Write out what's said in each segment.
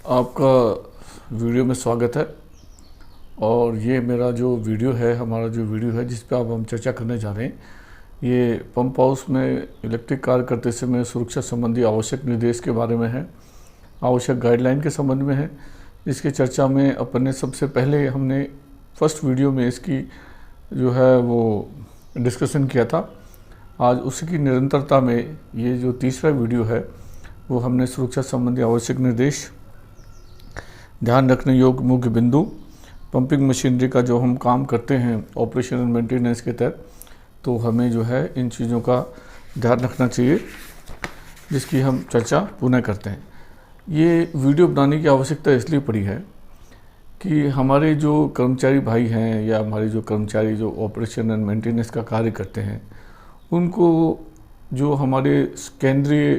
आपका वीडियो में स्वागत है। और ये मेरा जो वीडियो है, हमारा जो वीडियो है जिस पे अब हम चर्चा करने जा रहे हैं, ये पंप हाउस में इलेक्ट्रिक कार्य करते समय सुरक्षा संबंधी आवश्यक निर्देश के बारे में है, आवश्यक गाइडलाइन के संबंध में है। इसकी चर्चा में अपन ने सबसे पहले हमने फर्स्ट वीडियो में इसकी जो है वो डिस्कशन किया था। आज उसी की निरंतरता में ये जो तीसरा वीडियो है वो हमने सुरक्षा संबंधी आवश्यक निर्देश, ध्यान रखने योग्य मुख्य बिंदु, पंपिंग मशीनरी का जो हम काम करते हैं ऑपरेशन एंड मेंटेनेंस के तहत, तो हमें जो है इन चीज़ों का ध्यान रखना चाहिए, जिसकी हम चर्चा पुनः करते हैं। ये वीडियो बनाने की आवश्यकता इसलिए पड़ी है कि हमारे जो कर्मचारी भाई हैं या हमारे जो कर्मचारी जो ऑपरेशन एंड मेंटेनेंस का कार्य करते हैं, उनको जो हमारे केंद्रीय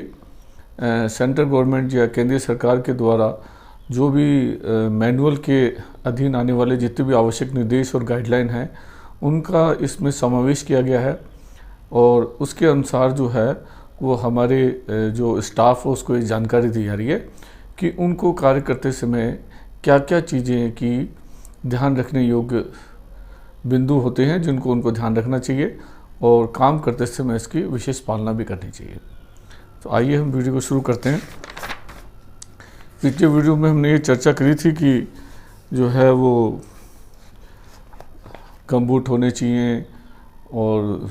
सेंट्रल गवर्नमेंट या केंद्रीय सरकार के द्वारा जो भी मैनुअल के अधीन आने वाले जितने भी आवश्यक निर्देश और गाइडलाइन हैं, उनका इसमें समावेश किया गया है। और उसके अनुसार जो है वो हमारे जो स्टाफ है उसको ये जानकारी दी जा रही है कि उनको कार्य करते समय क्या क्या चीज़ें की ध्यान रखने योग्य बिंदु होते हैं जिनको उनको ध्यान रखना चाहिए, और काम करते समय इसकी विशेष पालना भी करनी चाहिए। तो आइए हम वीडियो को शुरू करते हैं। पिछले वीडियो में हमने ये चर्चा करी थी कि जो है वो गमबूट होने चाहिए और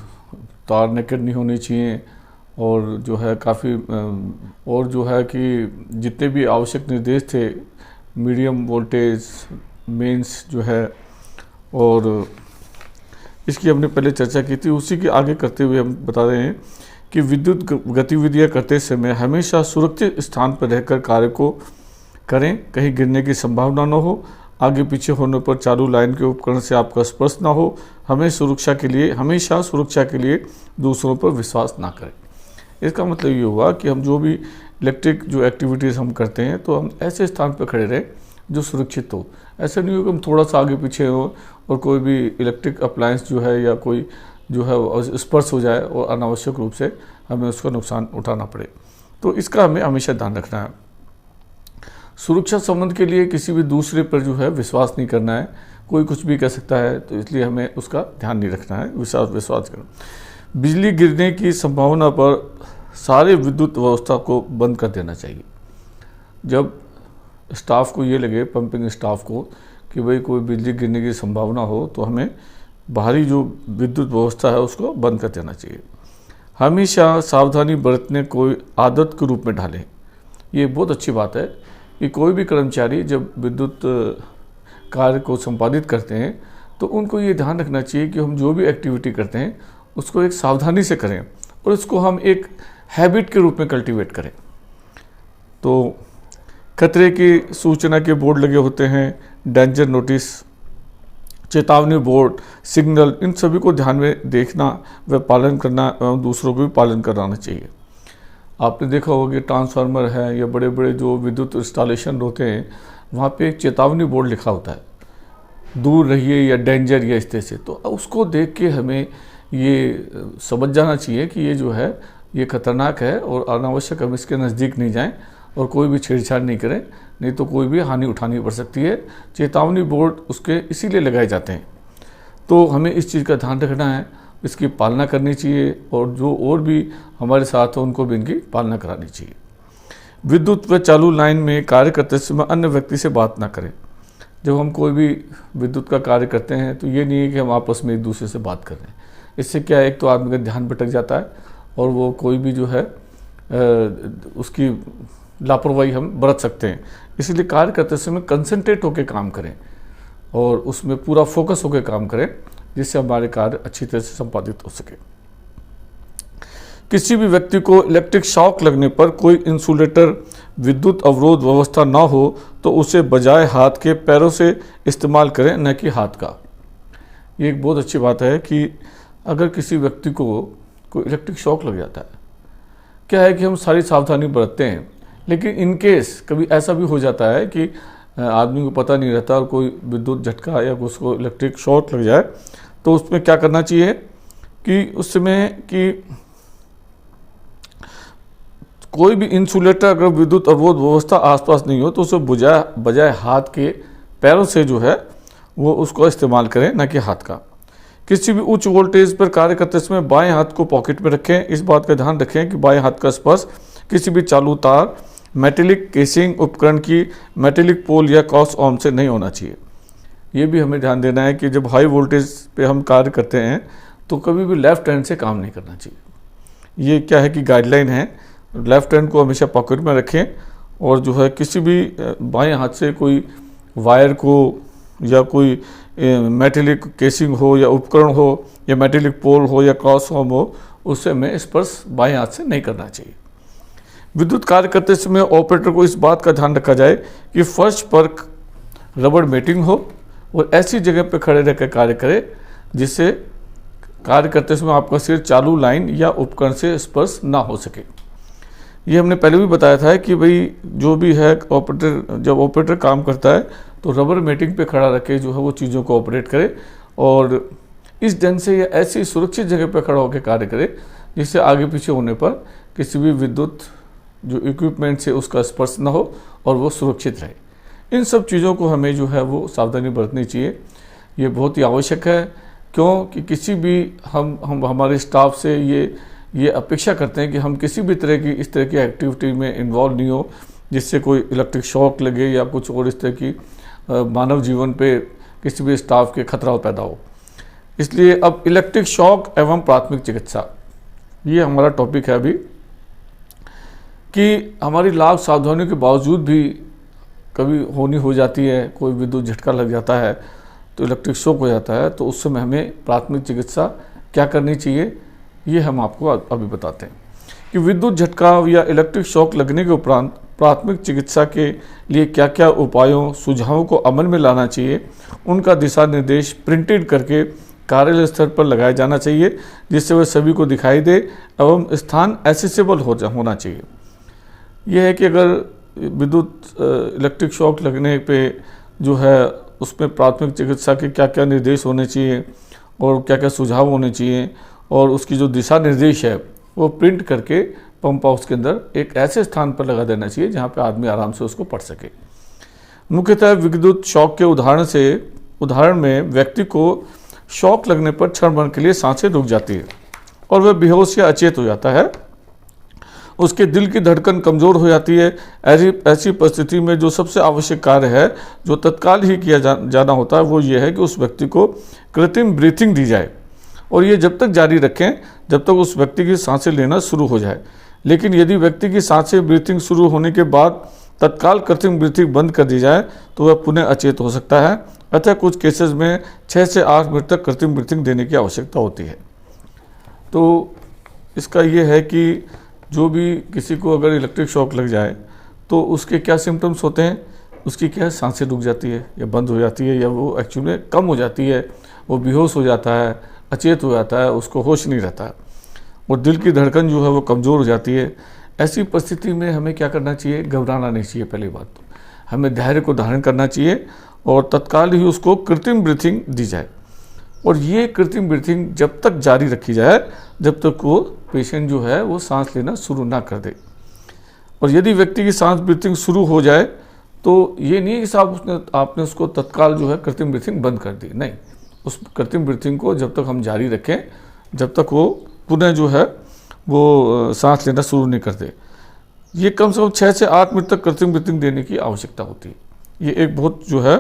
तार नेकेड नहीं होनी चाहिए, और जो है काफ़ी और जो है कि जितने भी आवश्यक निर्देश थे, मीडियम वोल्टेज, मेंस जो है, और इसकी हमने पहले चर्चा की थी। उसी के आगे करते हुए हम बता रहे हैं कि विद्युत गतिविधियां करते समय हमेशा सुरक्षित स्थान पर रहकर कार्य को करें, कहीं गिरने की संभावना न हो, आगे पीछे होने पर चालू लाइन के उपकरण से आपका स्पर्श ना हो, हमेशा सुरक्षा के लिए दूसरों पर विश्वास ना करें। इसका मतलब ये हुआ कि हम जो भी इलेक्ट्रिक जो एक्टिविटीज़ हम करते हैं तो हम ऐसे स्थान पर खड़े रहें जो सुरक्षित हो। ऐसा नहीं हो कि हम थोड़ा सा आगे पीछे हो और कोई भी इलेक्ट्रिक अप्लायंस जो है या कोई जो है स्पर्श हो जाए और अनावश्यक रूप से हमें उसका नुकसान उठाना पड़े। तो इसका हमें हमेशा ध्यान रखना है। सुरक्षा संबंध के लिए किसी भी दूसरे पर जो है विश्वास नहीं करना है। कोई कुछ भी कह सकता है, तो इसलिए हमें उसका ध्यान नहीं रखना है, विश्वास करना। बिजली गिरने की संभावना पर सारे विद्युत व्यवस्था को बंद कर देना चाहिए। जब स्टाफ को ये लगे, पंपिंग स्टाफ को, कि भाई कोई बिजली गिरने की संभावना हो, तो हमें बाहरी जो विद्युत व्यवस्था है उसको बंद कर देना चाहिए। हमेशा सावधानी बरतने कोई आदत के रूप में ढालें। ये बहुत अच्छी बात है कि कोई भी कर्मचारी जब विद्युत कार्य को संपादित करते हैं तो उनको ये ध्यान रखना चाहिए कि हम जो भी एक्टिविटी करते हैं उसको एक सावधानी से करें और इसको हम एक हैबिट के रूप में कल्टीवेट करें। तो खतरे की सूचना के बोर्ड लगे होते हैं, डेंजर नोटिस, चेतावनी बोर्ड, सिग्नल, इन सभी को ध्यान में देखना व पालन करना एवं दूसरों को भी पालन कराना चाहिए। आपने देखा होगा कि ट्रांसफार्मर है या बड़े बड़े जो विद्युत इंस्टॉलेशन होते हैं, वहाँ पे एक चेतावनी बोर्ड लिखा होता है, दूर रहिए या डेंजर या इस तरह से। तो उसको देख के हमें ये समझ जाना चाहिए कि ये जो है ये खतरनाक है और अनावश्यक हम इसके नज़दीक नहीं जाएं और कोई भी छेड़छाड़ नहीं करें, नहीं तो कोई भी हानि उठानी पड़ सकती है। चेतावनी बोर्ड उसके इसीलिए लगाए जाते हैं। तो हमें इस चीज़ का ध्यान रखना है, इसकी पालना करनी चाहिए, और जो और भी हमारे साथ हो उनको भी इनकी पालना करानी चाहिए। विद्युत व चालू लाइन में कार्य करते समय अन्य व्यक्ति से बात ना करें। जब हम कोई भी विद्युत का कार्य करते हैं तो ये नहीं है कि हम आपस में एक दूसरे से बात कर रहे हैं। इससे क्या है, एक तो आदमी का ध्यान भटक जाता है और वो कोई भी जो है उसकी लापरवाही हम बरत सकते हैं। इसलिए कार्य करते समय कंसंट्रेट होकर काम करें और उसमें पूरा फोकस होकर काम करें, जिससे हमारे कार्य अच्छी तरह से संपादित हो सके। किसी भी व्यक्ति को इलेक्ट्रिक शॉक लगने पर कोई इंसुलेटर विद्युत अवरोध व्यवस्था ना हो तो उसे बजाय हाथ के पैरों से इस्तेमाल करें, न कि हाथ का। ये एक बहुत अच्छी बात है कि अगर किसी व्यक्ति को कोई इलेक्ट्रिक शॉक लग जाता है, क्या है कि हम सारी सावधानी बरतते हैं, लेकिन इन केस कभी ऐसा भी हो जाता है कि आदमी को पता नहीं रहता और कोई विद्युत झटका या उसको इलेक्ट्रिक शॉक लग जाए, तो उसमें क्या करना चाहिए कि उस समय कि कोई भी इंसुलेटर अगर विद्युत अवरोध व्यवस्था आसपास नहीं हो तो उसे बजाय हाथ के पैरों से जो है वो उसको इस्तेमाल करें, न कि हाथ का। किसी भी उच्च वोल्टेज पर कार्य करते समय बाएं हाथ को पॉकेट में रखें। इस बात का ध्यान रखें कि बाएं हाथ का स्पर्श किसी भी चालू तार, मेटेलिक केसिंग उपकरण की मेटेलिक पोल या क्रॉस आर्म से नहीं होना चाहिए। ये भी हमें ध्यान देना है कि जब हाई वोल्टेज पे हम कार्य करते हैं तो कभी भी लेफ्ट हैंड से काम नहीं करना चाहिए। ये क्या है कि गाइडलाइन है, लेफ्ट हैंड को हमेशा पॉकेट में रखें और जो है किसी भी बाएं हाथ से कोई वायर को या कोई मेटेलिक केसिंग हो या उपकरण हो या मेटेलिक पोल हो या क्रॉस आर्म हो, उससे हमें स्पर्श बाएं हाथ से नहीं करना चाहिए। विद्युत कार्य करते समय ऑपरेटर को इस बात का ध्यान रखा जाए कि फर्श पर रबड़ मेटिंग हो और ऐसी जगह पर खड़े रहकर कार्य करे जिससे कार्य करते समय आपका सिर चालू लाइन या उपकरण से स्पर्श ना हो सके। ये हमने पहले भी बताया था कि भाई जो भी है ऑपरेटर, जब ऑपरेटर काम करता है तो रबर मेटिंग पे खड़ा रख के जो है वो चीज़ों को ऑपरेट करे और इस ढंग से या ऐसी सुरक्षित जगह पे खड़ा होकर कार्य करे जिससे आगे पीछे होने पर किसी भी विद्युत जो इक्विपमेंट से उसका स्पर्श न हो और वो सुरक्षित रहे। इन सब चीज़ों को हमें जो है वो सावधानी बरतनी चाहिए। ये बहुत ही आवश्यक है, क्योंकि किसी भी हम हमारे स्टाफ से ये अपेक्षा करते हैं कि हम किसी भी तरह की इस तरह की एक्टिविटी में इन्वॉल्व नहीं हो जिससे कोई इलेक्ट्रिक शॉक लगे या कुछ और इस तरह की मानव जीवन पे किसी भी स्टाफ के खतरा पैदा हो। इसलिए अब इलेक्ट्रिक शॉक एवं प्राथमिक चिकित्सा, ये हमारा टॉपिक है अभी, कि हमारी लाभ सावधानियों के बावजूद भी कभी होनी हो जाती है, कोई विद्युत झटका लग जाता है तो इलेक्ट्रिक शॉक हो जाता है, तो उस समय हमें प्राथमिक चिकित्सा क्या करनी चाहिए ये हम आपको अभी बताते हैं कि विद्युत झटका या इलेक्ट्रिक शॉक लगने के उपरांत प्राथमिक चिकित्सा के लिए क्या क्या उपायों सुझावों को अमल में लाना चाहिए, उनका दिशा निर्देश प्रिंटेड करके कार्यालय स्तर पर लगाया जाना चाहिए जिससे वह सभी को दिखाई दे एवं स्थान एसेसिबल होना चाहिए। यह है कि अगर विद्युत इलेक्ट्रिक शॉक लगने पे जो है उसमें प्राथमिक चिकित्सा के क्या क्या निर्देश होने चाहिए और क्या क्या सुझाव होने चाहिए और उसकी जो दिशा निर्देश है वो प्रिंट करके पंप हाउस के अंदर एक ऐसे स्थान पर लगा देना चाहिए जहाँ पे आदमी आराम से उसको पढ़ सके। मुख्यतः विद्युत शॉक के उदाहरण में व्यक्ति को शॉक लगने पर क्षण भर के लिए सांसें रुक जाती है और वह बेहोश या अचेत हो जाता है। उसके दिल की धड़कन कमज़ोर हो जाती है। ऐसी परिस्थिति में जो सबसे आवश्यक कार्य है जो तत्काल ही किया जाना होता है वो ये है कि उस व्यक्ति को कृत्रिम ब्रीथिंग दी जाए और ये जब तक जारी रखें जब तक उस व्यक्ति की सांसें लेना शुरू हो जाए। लेकिन यदि व्यक्ति की सांसें ब्रीथिंग शुरू होने के बाद तत्काल कृत्रिम ब्रीथिंग बंद कर दी जाए तो वह पुनः अचेत हो सकता है। अतः कुछ केसेस में 6 से 8 मिनट तक कृत्रिम ब्रीथिंग देने की आवश्यकता होती है। तो इसका ये है कि जो भी किसी को अगर इलेक्ट्रिक शॉक लग जाए तो उसके क्या सिम्टम्स होते हैं, उसकी क्या सांसें रुक जाती है या बंद हो जाती है या वो एक्चुअली कम हो जाती है, वो बेहोश हो जाता है, अचेत हो जाता है, उसको होश नहीं रहता है और दिल की धड़कन जो है वो कमज़ोर हो जाती है। ऐसी परिस्थिति में हमें क्या करना चाहिए, घबराना नहीं चाहिए। पहली बात तो हमें धैर्य को धारण करना चाहिए और तत्काल ही उसको कृत्रिम ब्रीथिंग दी जाए और ये कृत्रिम ब्रीथिंग जब तक जारी रखी जाए जब तक वो पेशेंट जो है वो सांस लेना शुरू ना कर दे। और यदि व्यक्ति की सांस ब्रीथिंग शुरू हो जाए तो ये नहीं कि साहब आपने उसको तत्काल जो है कृत्रिम ब्रीथिंग बंद कर दी, नहीं, उस कृत्रिम ब्रीथिंग को जब तक हम जारी रखें जब तक वो पुनः जो है वो सांस लेना शुरू नहीं कर दे। ये कम से कम 6 से 8 मिनट तक कृत्रिम ब्रीथिंग देने की आवश्यकता होती है। ये एक बहुत जो है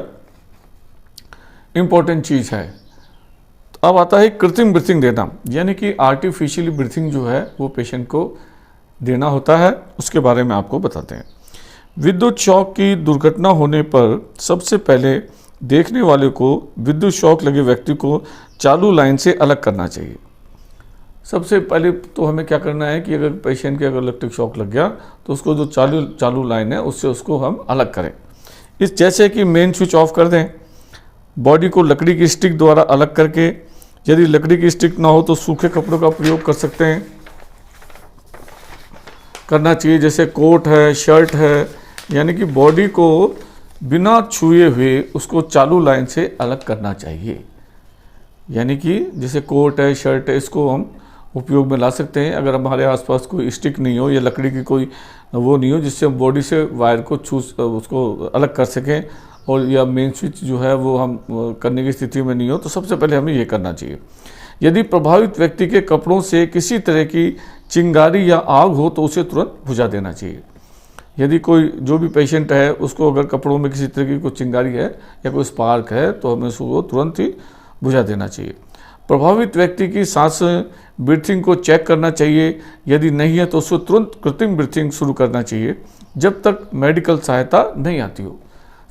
इम्पॉर्टेंट चीज़ है। तो अब आता है कृत्रिम ब्रीथिंग देना, यानी कि आर्टिफिशियली ब्रीथिंग जो है वो पेशेंट को देना होता है, उसके बारे में आपको बताते हैं। विद्युत शॉक की दुर्घटना होने पर सबसे पहले देखने वाले को विद्युत शॉक लगे व्यक्ति को चालू लाइन से अलग करना चाहिए। सबसे पहले तो हमें क्या करना है कि अगर पेशेंट के अगर इलेक्ट्रिक शॉक लग गया तो उसको जो चालू लाइन है उससे उसको हम अलग करें। इस जैसे कि मेन स्विच ऑफ कर दें, बॉडी को लकड़ी की स्टिक द्वारा अलग करके, यदि लकड़ी की स्टिक ना हो तो सूखे कपड़ों का प्रयोग कर सकते हैं, करना चाहिए, जैसे कोट है, शर्ट है, यानी कि बॉडी को बिना छुए हुए उसको चालू लाइन से अलग करना चाहिए। यानी कि जैसे कोट है, शर्ट है, इसको हम उपयोग में ला सकते हैं। अगर हमारे आसपास कोई स्टिक नहीं हो या लकड़ी की कोई वो नहीं हो जिससे हम बॉडी से वायर को उसको अलग कर सकें, और या मेन स्विच जो है वो हम करने की स्थिति में नहीं हो, तो सबसे पहले हमें ये करना चाहिए। यदि प्रभावित व्यक्ति के कपड़ों से किसी तरह की चिंगारी या आग हो तो उसे तुरंत बुझा देना चाहिए। यदि कोई जो भी पेशेंट है उसको अगर कपड़ों में किसी तरह की कोई चिंगारी है या कोई स्पार्क है तो हमें उसको तुरंत ही बुझा देना चाहिए। प्रभावित व्यक्ति की सांस ब्रीथिंग को चेक करना चाहिए, यदि नहीं है तो उसको तुरंत कृत्रिम ब्रीथिंग शुरू करना चाहिए जब तक मेडिकल सहायता नहीं आती हो।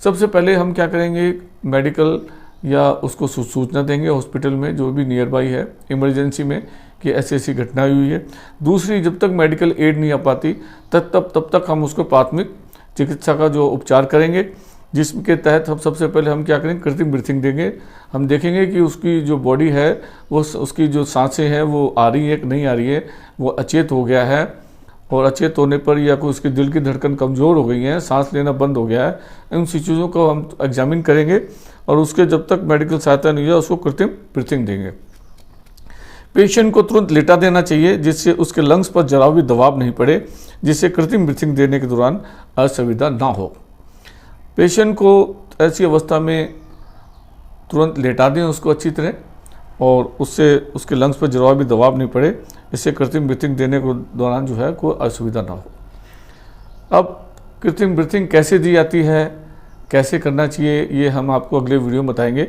सबसे पहले हम क्या करेंगे, मेडिकल या उसको सूचना देंगे हॉस्पिटल में जो भी नियर बाई है इमरजेंसी में कि ऐसी ऐसी घटना हुई है। दूसरी, जब तक मेडिकल एड नहीं आ पाती तब तक हम उसको प्राथमिक चिकित्सा का जो उपचार करेंगे, जिसके तहत हम सबसे पहले हम क्या करेंगे, कृत्रिम ब्रीथिंग देंगे। हम देखेंगे कि उसकी जो बॉडी है वो उसकी जो सांसें हैं वो आ रही है कि नहीं आ रही है, वो अचेत हो गया है, और अचेत होने पर या कोई उसकी दिल की धड़कन कमज़ोर हो गई है, सांस लेना बंद हो गया है, इन चीज़ों को हम एग्जामिन करेंगे और उसके जब तक मेडिकल सहायता नहीं हो उसको कृत्रिम ब्रीथिंग देंगे। पेशेंट को तुरंत लेटा देना चाहिए जिससे उसके लंग्स पर जरा भी दबाव नहीं पड़े, जिससे कृत्रिम ब्रीथिंग देने के दौरान असुविधा ना हो। पेशेंट को ऐसी अवस्था में तुरंत लेटा दें उसको अच्छी तरह, और उससे उसके लंग्स पर जरा भी दबाव नहीं पड़े, इससे कृत्रिम ब्रीथिंग देने के दौरान जो है कोई असुविधा ना हो। अब कृत्रिम ब्रीथिंग कैसे दी जाती है, कैसे करना चाहिए, ये हम आपको अगले वीडियो में बताएंगे।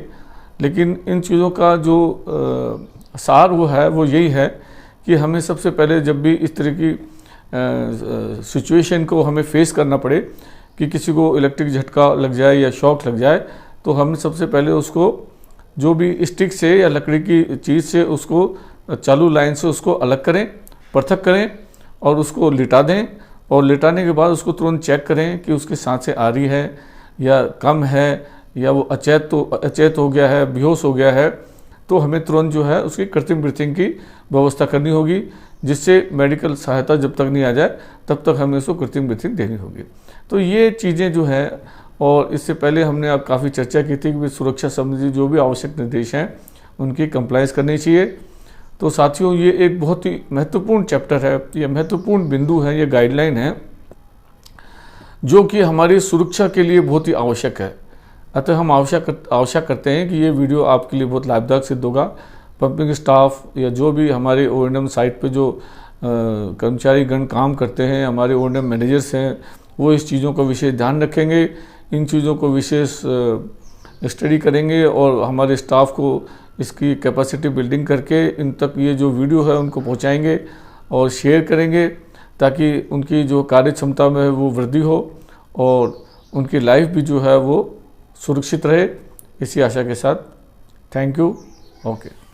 लेकिन इन चीज़ों का जो सार वो है वो यही है कि हमें सबसे पहले जब भी इस तरह की सिचुएशन को हमें फेस करना पड़े कि किसी को इलेक्ट्रिक झटका लग जाए या शॉक लग जाए, तो हम सबसे पहले उसको जो भी स्टिक से या लकड़ी की चीज़ से उसको चालू लाइन से उसको अलग करें, पृथक करें और उसको लिटा दें, और लिटाने के बाद उसको तुरंत चेक करें कि उसकी सांसें आ रही है या कम है या वो अचेत हो गया है, बेहोश हो गया है, तो हमें तुरंत जो है उसकी कृत्रिम ब्रीथिंग की व्यवस्था करनी होगी, जिससे मेडिकल सहायता जब तक नहीं आ जाए तब तक हमें उसको कृत्रिम ब्रीथिंग देनी होगी। तो ये चीज़ें जो है, और इससे पहले हमने अब काफ़ी चर्चा की थी कि सुरक्षा संबंधी जो भी आवश्यक निर्देश हैं उनकी कंप्लाइंस करनी चाहिए। तो साथियों, ये एक बहुत ही महत्वपूर्ण चैप्टर है, ये महत्वपूर्ण बिंदु है, ये गाइडलाइन है जो कि हमारी सुरक्षा के लिए बहुत ही आवश्यक है। अतः हम आशा करते हैं कि ये वीडियो आपके लिए बहुत लाभदायक सिद्ध होगा। पंपिंग स्टाफ या जो भी हमारे O&M साइट पे जो कर्मचारीगण काम करते हैं, हमारे O&M मैनेजर्स हैं, वो इस चीज़ों का विशेष ध्यान रखेंगे, इन चीज़ों को विशेष स्टडी करेंगे और हमारे स्टाफ को इसकी कैपेसिटी बिल्डिंग करके इन तक ये जो वीडियो है उनको पहुंचाएंगे और शेयर करेंगे, ताकि उनकी जो कार्य क्षमता में वो वृद्धि हो और उनकी लाइफ भी जो है वो सुरक्षित रहे। इसी आशा के साथ थैंक यू। ओके।